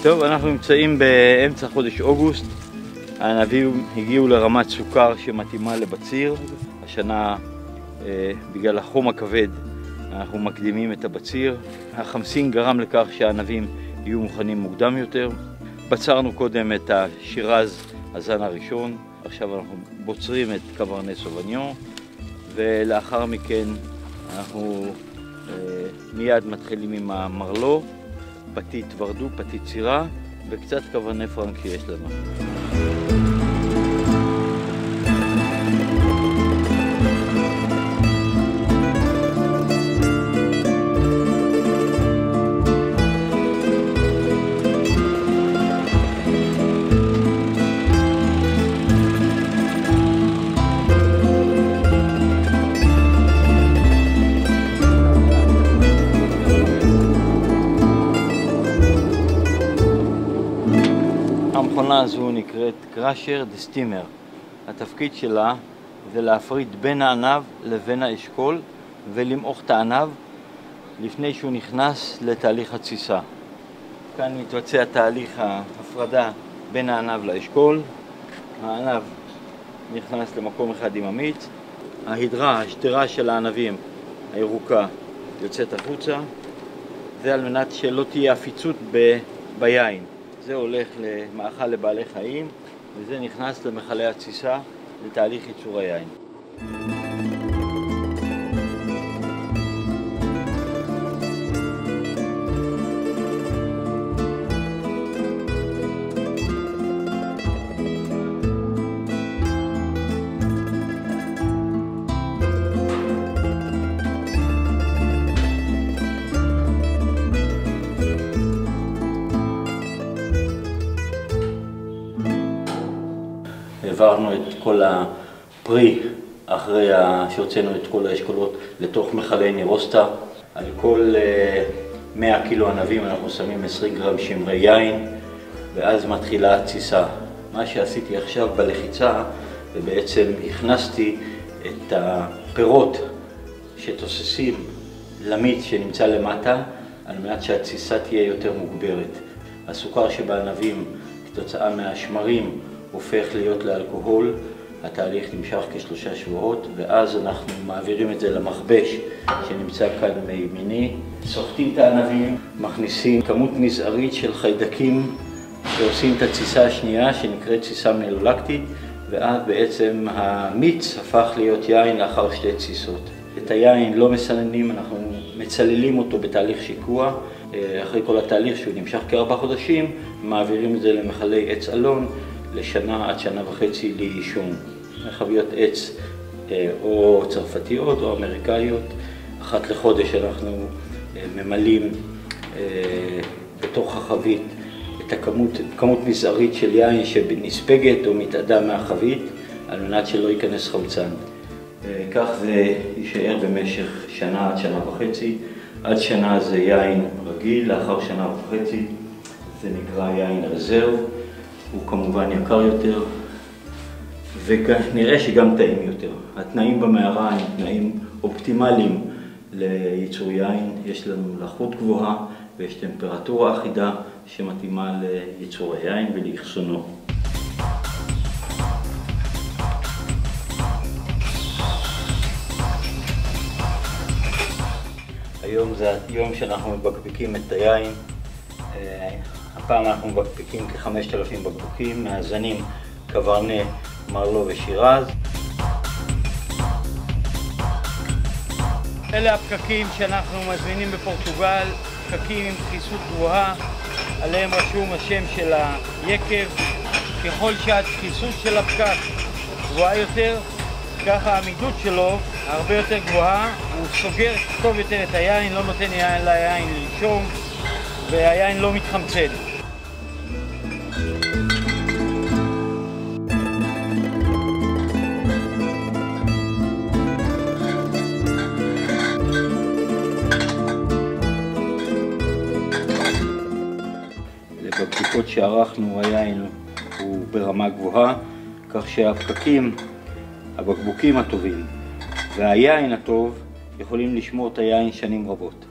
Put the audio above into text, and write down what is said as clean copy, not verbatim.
טוב, אנחנו נמצאים באמצע חודש אוגוסט. הענבים הגיעו לרמת סוכר שמתאימה לבציר. השנה, בגלל החום הכבד, אנחנו מקדימים את הבציר. החמסין גרם לכך שהענבים יהיו מוכנים מוקדם יותר. בצרנו קודם את השירז, הזן הראשון. עכשיו אנחנו בוצרים את קברני סוביניון, ולאחר מכן אנחנו מיד מתחילים עם המרלו, פתית ורדו, פתית צירה וקצת קברני פרנק שיש לנו. המכונה הזו נקראת קראשר דסטימר. התפקיד שלה זה להפריד בין הענב לבין האשכול ולמעוך את הענב לפני שהוא נכנס לתהליך התסיסה. כאן מתבצע תהליך ההפרדה בין הענב לאשכול. הענב נכנס למקום אחד עם המיץ. השתרה של הענבים הירוקה יוצאת החוצה. זה על מנת שלא תהיה עפיצות ביין. זה הולך למאכל לבעלי חיים, וזה נכנס למכלי התסיסה לתהליך ייצור היין. העברנו את כל הפרי אחרי שהוצאנו את כל האשכולות לתוך מכלי נירוסטה. על כל 100 קילו ענבים אנחנו שמים 20 גרם שמרי יין, ואז מתחילה התסיסה. מה שעשיתי עכשיו בלחיצה, ובעצם הכנסתי את הפירות שתוססים למיץ שנמצא למטה, על מנת שהתסיסה תהיה יותר מוגברת. הסוכר שבענבים כתוצאה מהשמרים הופך להיות לאלכוהול. התהליך נמשך כ3 שבועות, ואז אנחנו מעבירים את זה למכבש שנמצא כאן מימיני. סוחטים את הענבים, מכניסים כמות מזערית של חיידקים שעושים את התסיסה השנייה שנקראת תסיסה מלולקטית, ואז בעצם המיץ הפך להיות יין לאחר 2 תסיסות. את היין לא מסננים, אנחנו מצללים אותו בתהליך שיקוע. אחרי כל התהליך שהוא נמשך כ4 חודשים, מעבירים את זה למכלי עץ אלון לשנה עד 1.5 שנה ליישום. חביות עץ או צרפתיות או אמריקאיות. אחת לחודש אנחנו ממלאים בתוך החבית את כמות מזערית של יין שנספגת או מתאדה מהחבית, על מנת שלא ייכנס חמצן. כך זה יישאר במשך 1 שנה עד 1.5 שנה. עד שנה זה יין רגיל, לאחר 1.5 שנה זה נקרא יין רזרב. הוא כמובן יקר יותר, וכנראה שגם טעים יותר. התנאים במערה הם תנאים אופטימליים לייצור יין. יש לנו לחות גבוהה ויש טמפרטורה אחידה שמתאימה לייצור היין ולאחסונו. היום זה היום שאנחנו מבקבקים את היין. הפעם אנחנו מבקבקים כ5,000 בקבוקים מהזנים קברנה, מרלו ושירז. אלה הפקקים שאנחנו מזמינים בפורטוגל, פקקים עם דחיסות גבוהה, עליהם רשום השם של היקב. ככל שהדחיסות של הפקק גבוהה יותר, ככה העמידות שלו הרבה יותר גבוהה, הוא סוגר טוב יותר את היין, לא נותן ליין לנשום, והיין לא מתחמצן. בבדיקות שערכנו היין הוא ברמה גבוהה, כך הבקבוקים הטובים והיין הטוב יכולים לשמור את היין שנים רבות.